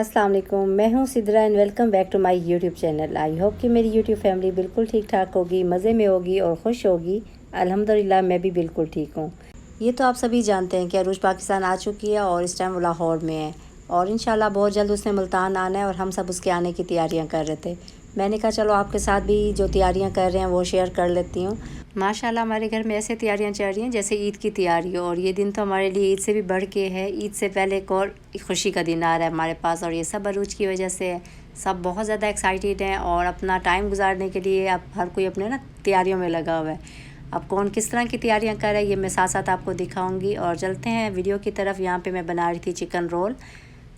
अस्सलाम वालेकुम, मैं हूँ Sidra and welcome back to my YouTube channel. I hope कि मेरी यूट्यूब फैमिली बिल्कुल ठीक ठाक होगी, मज़े में होगी और खुश होगी। अल्हम्दुलिल्लाह मैं भी बिल्कुल ठीक हूँ। ये तो आप सभी जानते हैं कि अरूज पाकिस्तान आ चुकी है और इस टाइम वो लाहौर में है और इंशाल्लाह बहुत जल्द उसने मुल्तान आना है और हम सब उसके आने की तैयारियाँ कर रहे थे। मैंने कहा चलो आपके साथ भी जो तैयारियाँ कर रहे हैं वो शेयर कर लेती हूँ। माशाल्लाह हमारे घर में ऐसे तैयारियां चल रही हैं जैसे ईद की तैयारी हो, और ये दिन तो हमारे लिए ईद से भी बढ़ के है। ईद से पहले एक और खुशी का दिन आ रहा है हमारे पास और ये सब अरूज की वजह से है। सब बहुत ज़्यादा एक्साइटेड हैं और अपना टाइम गुजारने के लिए अब हर कोई अपने ना तैयारियों में लगा हुआ है। अब कौन किस तरह की तैयारियां कर रहा है ये मैं साथ साथ आपको दिखाऊंगी। और चलते हैं वीडियो की तरफ। यहाँ पे मैं बना रही थी चिकन रोल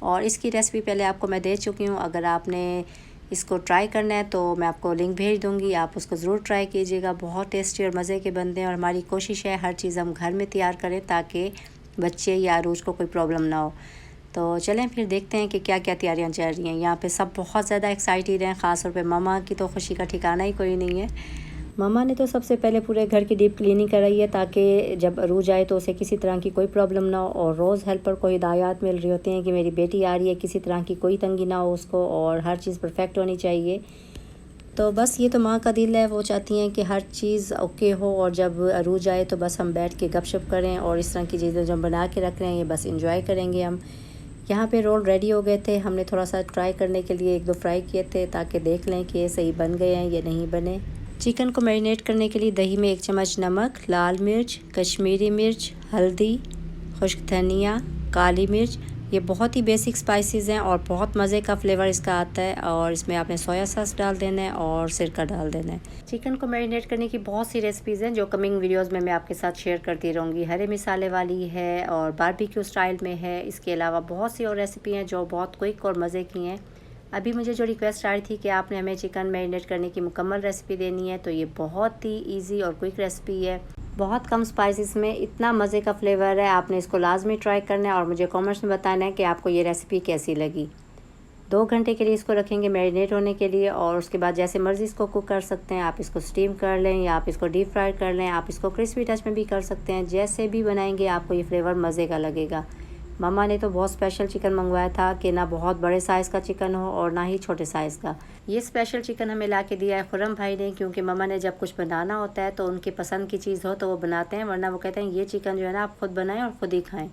और इसकी रेसिपी पहले आपको मैं दे चुकी हूँ। अगर आपने इसको ट्राई करना है तो मैं आपको लिंक भेज दूँगी, आप उसको ज़रूर ट्राई कीजिएगा। बहुत टेस्टी और मज़े के बनते हैं और हमारी कोशिश है हर चीज़ हम घर में तैयार करें ताकि बच्चे या अरूज को कोई प्रॉब्लम ना हो। तो चलें फिर देखते हैं कि क्या क्या तैयारियां चल रही हैं। यहाँ पे सब बहुत ज़्यादा एक्साइटेड हैं, ख़ास तौर पे ममा की तो खुशी का ठिकाना ही कोई नहीं है। ममा ने तो सबसे पहले पूरे घर की डीप क्लीनिंग कराई है ताकि जब अरूज आए तो उसे किसी तरह की कोई प्रॉब्लम ना हो। और रोज़ हेल्पर को हिदायत मिल रही होती हैं कि मेरी बेटी आ रही है, किसी तरह की कोई तंगी ना हो उसको और हर चीज़ परफेक्ट होनी चाहिए। तो बस ये तो माँ का दिल है, वो चाहती हैं कि हर चीज़ ओके हो और जब अरूज आए तो बस हम बैठ के गपशप करें और इस तरह की चीज़ें जो हम बना के रख रहे हैं ये बस इंजॉय करेंगे हम। यहाँ पे रोल रेडी हो गए थे, हमने थोड़ा सा ट्राई करने के लिए 1-2 फ्राई किए थे ताकि देख लें कि ये सही बन गए हैं या नहीं बने। चिकन को मैरिनेट करने के लिए दही में 1 चम्मच नमक, लाल मिर्च, कश्मीरी मिर्च, हल्दी, खुश्क धनिया, काली मिर्च, ये बहुत ही बेसिक स्पाइसेस हैं और बहुत मज़े का फ्लेवर इसका आता है। और इसमें आपने सोया सॉस डाल देना है और सिरका डाल देना है। चिकन को मैरिनेट करने की बहुत सी रेसिपीज़ हैं जो कमिंग वीडियोस में मैं आपके साथ शेयर करती रहूँगी। हरे मिसाले वाली है और बारबेक्यू स्टाइल में है। इसके अलावा बहुत सी और रेसिपी हैं जो बहुत क्विक और मज़े की हैं। अभी मुझे जो रिक्वेस्ट आ रही थी कि आपने हमें चिकन मैरिनेट करने की मुकम्मल रेसिपी देनी है, तो ये बहुत ही इजी और क्विक रेसिपी है। बहुत कम स्पाइसेस में इतना मज़े का फ्लेवर है, आपने इसको लाजमी ट्राई करना है और मुझे कमेंट्स में बताना है कि आपको ये रेसिपी कैसी लगी। 2 घंटे के लिए इसको रखेंगे मैरिनेट होने के लिए और उसके बाद जैसे मर्ज़ी इसको कुक कर सकते हैं। आप इसको स्टीम कर लें या आप इसको डीप फ्राई कर लें, आप इसको क्रिस्पी टच में भी कर सकते हैं। जैसे भी बनाएंगे आपको ये फ्लेवर मज़े का लगेगा। मम्मा ने तो बहुत स्पेशल चिकन मंगवाया था कि ना बहुत बड़े साइज़ का चिकन हो और ना ही छोटे साइज़ का। ये स्पेशल चिकन हमें ला के दिया है खुरम भाई ने, क्योंकि मम्मा ने जब कुछ बनाना होता है तो उनकी पसंद की चीज़ हो तो वो बनाते हैं, वरना वो कहते हैं ये चिकन जो है ना आप खुद बनाएं और ख़ुद ही खाएं।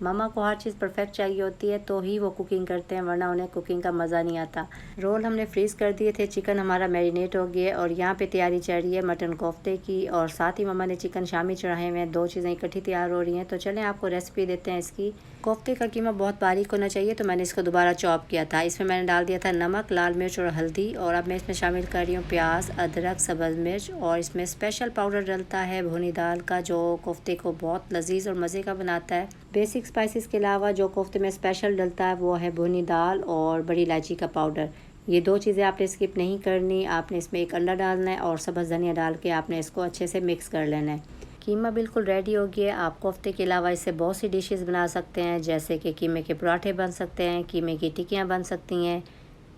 मम्मा को हर चीज़ परफेक्ट चाहिए होती है तो ही वो कुकिंग करते हैं, वरना उन्हें कुकिंग का मज़ा नहीं आता। रोल हमने फ्रीज़ कर दिए थे, चिकन हमारा मैरिनेट हो गया और यहाँ पे तैयारी चल रही है मटन कोफ्ते की और साथ ही मम्मा ने चिकन शामी चढ़ाए हुए हैं। 2 चीज़ें इकट्ठी तैयार हो रही हैं। तो चलें आपको रेसिपी देते हैं इसकी। कोफ्ते का कीमा बहुत बारीक होना चाहिए तो मैंने इसको दोबारा चॉप किया था। इसमें मैंने डाल दिया था नमक, लाल मिर्च और हल्दी और अब मैं इसमें शामिल कर रही हूँ प्याज, अदरक, सब्ज़ मिर्च और इसमें स्पेशल पाउडर डलता है भुनी दाल का जो कोफ्ते को बहुत लजीज और मज़े का बनाता है। बेसिक स्पाइसेस के अलावा जो कोफ्ते में स्पेशल डलता है वो है भुनी दाल और बड़ी इलायची का पाउडर। ये 2 चीज़ें आपने स्किप नहीं करनी। आपने इसमें 1 अंडा डालना है और सब्ज़ धनिया डाल के आपने इसको अच्छे से मिक्स कर लेना है। कीमा बिल्कुल रेडी हो गया है। आप कोफ्ते के अलावा इससे बहुत सी डिशेस बना सकते हैं, जैसे कि कीमे के पराठे बन सकते हैं, कीमे की टिक्कियाँ बन सकती हैं।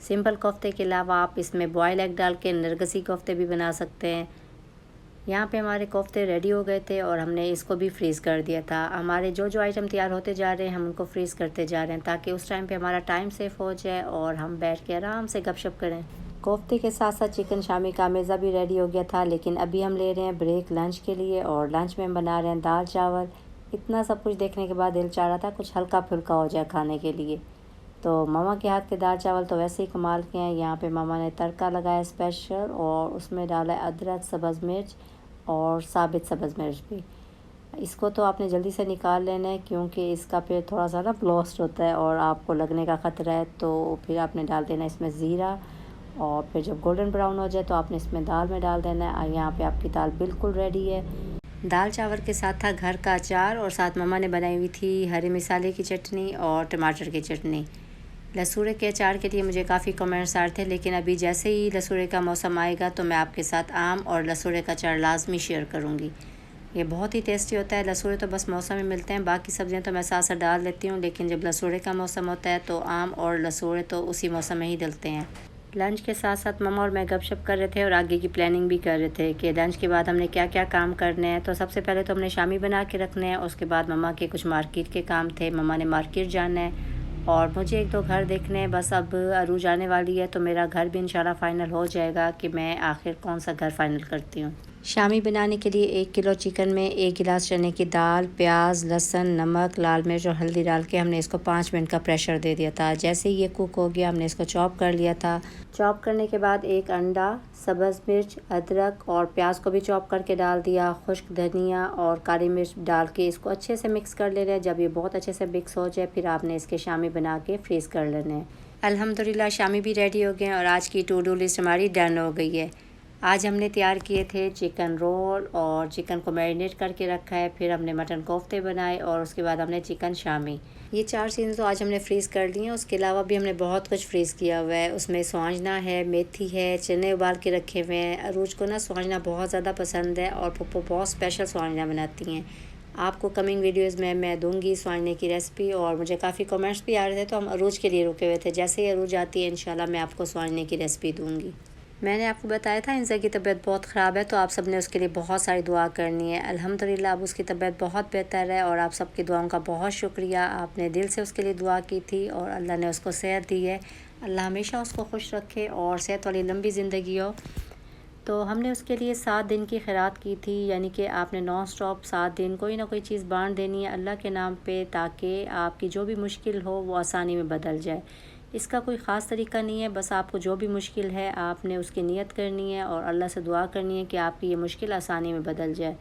सिंपल कोफ्ते के अलावा आप इसमें बॉयल एग डाल के नरगसी कोफ्ते भी बना सकते हैं। यहाँ पे हमारे कोफ्ते रेडी हो गए थे और हमने इसको भी फ्रीज़ कर दिया था। हमारे जो जो आइटम तैयार होते जा रहे हैं हम उनको फ्रीज़ करते जा रहे हैं ताकि उस टाइम पे हमारा टाइम सेफ हो जाए और हम बैठ के आराम से गपशप करें। कोफ्ते के साथ साथ चिकन शामी का मेज़ा भी रेडी हो गया था, लेकिन अभी हम ले रहे हैं ब्रेक लंच के लिए और लंच में हम बना रहे हैं दाल चावल। इतना सब कुछ देखने के बाद दिल चाह रहा था कुछ हल्का फुल्का हो जाए खाने के लिए। तो मामा के हाथ के दाल चावल तो वैसे ही कमाल के हैं। यहाँ पे मामा ने तड़का लगाया स्पेशल और उसमें डाला अदरक, सब्ज़ मिर्च और साबित सब्ज़ मिर्च भी। इसको तो आपने जल्दी से निकाल लेना है क्योंकि इसका फिर थोड़ा सा ना ब्लास्ट होता है और आपको लगने का ख़तरा है। तो फिर आपने डाल देना इसमें ज़ीरा और फिर जब गोल्डन ब्राउन हो जाए तो आपने इसमें दाल में डाल देना है। यहाँ पे आपकी दाल बिल्कुल रेडी है। दाल चावल के साथ था घर का अचार और साथ मम्मा ने बनाई हुई थी हरे मिसाले की चटनी और टमाटर की चटनी। लसूरे के अचार के लिए मुझे काफ़ी कमेंट्स आ रहे थे, लेकिन अभी जैसे ही लसूरे का मौसम आएगा तो मैं आपके साथ आम और लसूरे का अचार लाजमी शेयर करूँगी। ये बहुत ही टेस्टी होता है। लसूरे तो बस मौसम में मिलते हैं, बाकी सब्ज़ियाँ तो मैं साथ साथ डाल लेती हूँ, लेकिन जब लसूरे का मौसम होता है तो आम और लसूरे तो उसी मौसम में ही डलते हैं। लंच के साथ साथ मम्मा और मैं गपशप कर रहे थे और आगे की प्लानिंग भी कर रहे थे कि लंच के बाद हमने क्या क्या काम करने हैं। तो सबसे पहले तो हमने शामी बना के रखने हैं, उसके बाद मम्मा के कुछ मार्केट के काम थे, मम्मा ने मार्केट जाना है और मुझे एक दो घर देखने हैं, बस अब अरूज आने वाली है तो मेरा घर भी इंशाल्लाह फ़ाइनल हो जाएगा कि मैं आखिर कौन सा घर फ़ाइनल करती हूँ। शामी बनाने के लिए 1 किलो चिकन में 1 गिलास चने की दाल, प्याज, लहसुन, नमक, लाल मिर्च और हल्दी डाल के हमने इसको 5 मिनट का प्रेशर दे दिया था। जैसे ही ये कुक हो गया हमने इसको चॉप कर लिया था। चॉप करने के बाद 1 अंडा, सब्ज़ मिर्च, अदरक और प्याज को भी चॉप करके डाल दिया। खुश्क धनिया और काली मिर्च डाल के इसको अच्छे से मिक्स कर ले रहे हैं। जब ये बहुत अच्छे से मिक्स हो जाए फिर आपने इसके शामी बना के फ्रीज़ कर लेने हैं। अल्हम्दुलिल्लाह शामी भी रेडी हो गए हैं और आज की टू डू लिस्ट हमारी डन हो गई है। आज हमने तैयार किए थे चिकन रोल और चिकन को मैरिनेट करके रखा है। फिर हमने मटन कोफ्ते बनाए और उसके बाद हमने चिकन शामी। ये 4 चीज़ें तो आज हमने फ्रीज़ कर ली हैं। उसके अलावा भी हमने बहुत कुछ फ्रीज़ किया हुआ है। उसमें स्वांजना है, मेथी है, चने उबाल के रखे हुए हैं। अरूज को ना स्वांजना बहुत ज़्यादा पसंद है और पप्पो बहुत स्पेशल स्वांजना बनाती हैं। आपको कमिंग वीडियोज़ में मैं दूँगी स्वांजने की रेसिपी। और मुझे काफ़ी कमेंट्स भी आ रहे थे तो हम अरूज के लिए रुके हुए थे। जैसे ही अरूज आती है इंशाल्लाह मैं आपको स्वांजने की रेसिपी दूँगी। मैंने आपको बताया था इंसा की तबीयत बहुत ख़राब है तो आप सब ने उसके लिए बहुत सारी दुआ करनी है। अल्हम्दुलिल्लाह अब उसकी तबीयत बहुत बेहतर है और आप सबकी दुआओं का बहुत शुक्रिया। आपने दिल से उसके लिए दुआ की थी और अल्लाह ने उसको सेहत दी है। अल्लाह हमेशा उसको खुश रखे और सेहत वाली लंबी ज़िंदगी हो। तो हमने उसके लिए 7 दिन की खैरात की थी, यानी कि आपने नॉन स्टॉप 7 दिन कोई ना कोई चीज़ बांट देनी है अल्लाह के नाम पे, ताकि आपकी जो भी मुश्किल हो वो आसानी में बदल जाए। इसका कोई ख़ास तरीका नहीं है, बस आपको जो भी मुश्किल है आपने उसकी नियत करनी है और अल्लाह से दुआ करनी है कि आपकी ये मुश्किल आसानी में बदल जाए।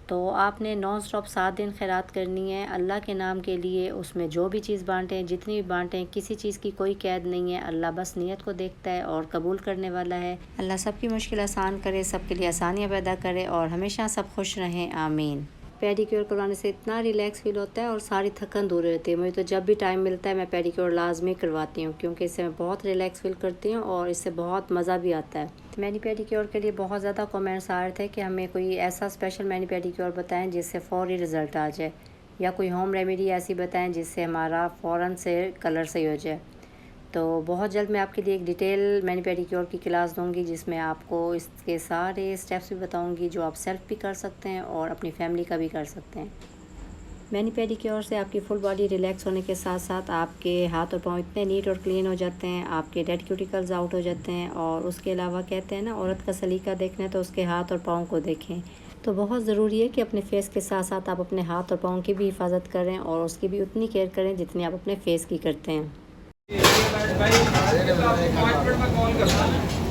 तो आपने नॉन स्टॉप 7 दिन खैरात करनी है अल्लाह के नाम के लिए। उसमें जो भी चीज़ बांटें, जितनी भी बांटें, किसी चीज़ की कोई कैद नहीं है। अल्लाह बस नियत को देखता है और कबूल करने वाला है। अल्लाह सबकी मुश्किल आसान करे, सबके लिए आसानियाँ पैदा करे और हमेशा सब खुश रहें, आमीन। पेडिक्योर करवाने से इतना रिलैक्स फील होता है और सारी थकन दूर रहती है। मुझे तो जब भी टाइम मिलता है मैं पेडिक्योर लाजमी करवाती हूँ, क्योंकि इससे मैं बहुत रिलैक्स फील करती हूँ और इससे बहुत मज़ा भी आता है। मैनी पेडिक्योर के लिए बहुत ज़्यादा कमेंट्स आ रहे थे कि हमें कोई ऐसा स्पेशल मैनी पेडिक्योर बताएं जिससे फ़ौरी रिज़ल्ट आ जाए, या कोई होम रेमेडी ऐसी बताएं जिससे हमारा फ़ौरन से कलर सही हो जाए। तो बहुत जल्द मैं आपके लिए एक डिटेल मैनी पेडिक्योर की क्लास दूंगी जिसमें आपको इसके सारे स्टेप्स भी बताऊंगी जो आप सेल्फ भी कर सकते हैं और अपनी फैमिली का भी कर सकते हैं। मैनी पेडिक्योर से आपकी फुल बॉडी रिलैक्स होने के साथ साथ आपके हाथ और पाँव इतने नीट और क्लीन हो जाते हैं, आपके डेड क्यूटिकल्स आउट हो जाते हैं। और उसके अलावा कहते हैं ना, औरत का सलीका देखना है तो उसके हाथ और पाँव को देखें। तो बहुत ज़रूरी है कि अपने फेस के साथ साथ आप अपने हाथ और पाँव की भी हिफाजत करें और उसकी भी उतनी केयर करें जितनी आप अपने फेस की करते हैं। भाई 5 मिनट में कॉल करना।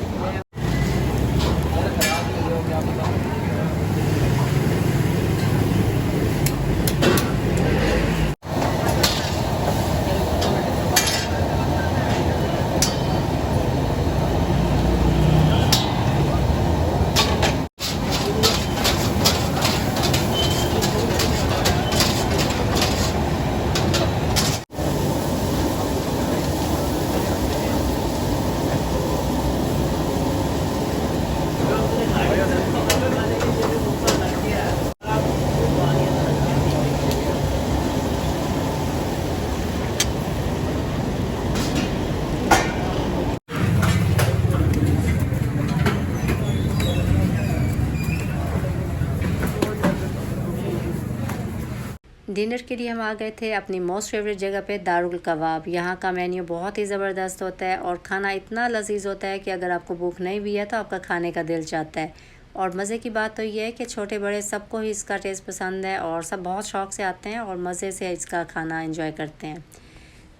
डिनर के लिए हम आ गए थे अपनी मोस्ट फेवरेट जगह पे, दारुल कबाब। यहाँ का मेन्यू बहुत ही ज़बरदस्त होता है और खाना इतना लजीज होता है कि अगर आपको भूख नहीं भी है तो आपका खाने का दिल चाहता है। और मज़े की बात तो ये है कि छोटे बड़े सबको ही इसका टेस्ट पसंद है और सब बहुत शौक़ से आते हैं और मज़े से इसका खाना एंजॉय करते हैं।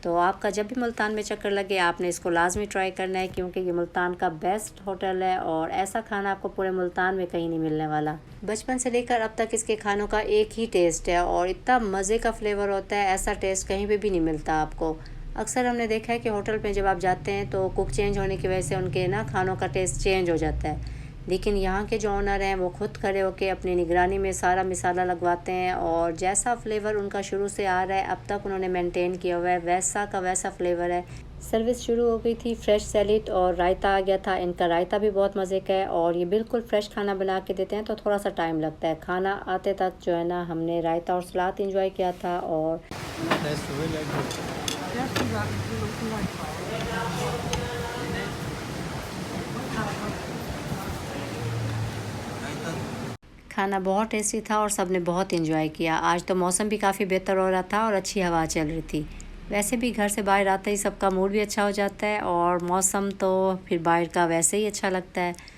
तो आपका जब भी मुल्तान में चक्कर लगे आपने इसको लाजमी ट्राई करना है, क्योंकि ये मुल्तान का बेस्ट होटल है और ऐसा खाना आपको पूरे मुल्तान में कहीं नहीं मिलने वाला। बचपन से लेकर अब तक इसके खानों का एक ही टेस्ट है और इतना मज़े का फ्लेवर होता है, ऐसा टेस्ट कहीं पे भी नहीं मिलता आपको। अक्सर हमने देखा है कि होटल में जब आप जाते हैं तो कुक चेंज होने की वजह से उनके ना खानों का टेस्ट चेंज हो जाता है, लेकिन यहाँ के जो ओनर हैं वो खुद खड़े होकर अपनी निगरानी में सारा मसाला लगवाते हैं और जैसा फ्लेवर उनका शुरू से आ रहा है अब तक उन्होंने मेंटेन किया हुआ है, वैसा का वैसा फ्लेवर है। सर्विस शुरू हो गई थी, फ्रेश सैलेड और रायता आ गया था। इनका रायता भी बहुत मज़े का है और ये बिल्कुल फ्रेश खाना बना के देते हैं तो थोड़ा सा टाइम लगता है। खाना आते तक जो है ना हमने रायता और सलाद इंजॉय किया था। और खाना बहुत टेस्टी था और सब ने बहुत एंजॉय किया। आज तो मौसम भी काफ़ी बेहतर हो रहा था और अच्छी हवा चल रही थी। वैसे भी घर से बाहर आते ही सबका मूड भी अच्छा हो जाता है और मौसम तो फिर बाहर का वैसे ही अच्छा लगता है।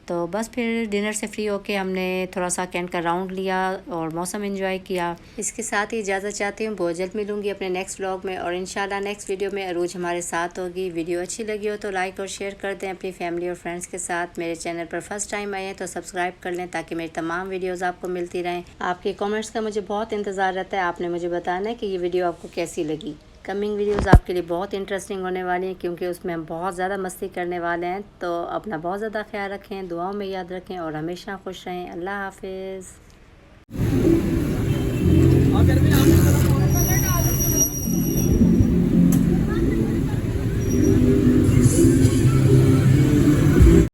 तो बस फिर डिनर से फ्री होके हमने थोड़ा सा कैंट का राउंड लिया और मौसम एंजॉय किया। इसके साथ ही इजाज़त चाहती हूँ, बहुत जल्द मिलूँगी अपने नेक्स्ट व्लॉग में और इंशाल्लाह नेक्स्ट वीडियो में अरूज हमारे साथ होगी। वीडियो अच्छी लगी हो तो लाइक और शेयर कर दें अपनी फैमिली और फ्रेंड्स के साथ। मेरे चैनल पर फर्स्ट टाइम आए हैं तो सब्सक्राइब कर लें ताकि मेरी तमाम वीडियोज़ आपको मिलती रहें। आपके कॉमेंट्स का मुझे बहुत इंतज़ार रहता है, आपने मुझे बताना है कि ये वीडियो आपको कैसी लगी। कमिंग वीडियोज़ आपके लिए बहुत इंटरेस्टिंग होने वाली हैं क्योंकि उसमें हम बहुत ज़्यादा मस्ती करने वाले हैं। तो अपना बहुत ज़्यादा ख्याल रखें, दुआओं में याद रखें और हमेशा खुश रहें। अल्लाह हाफिज़।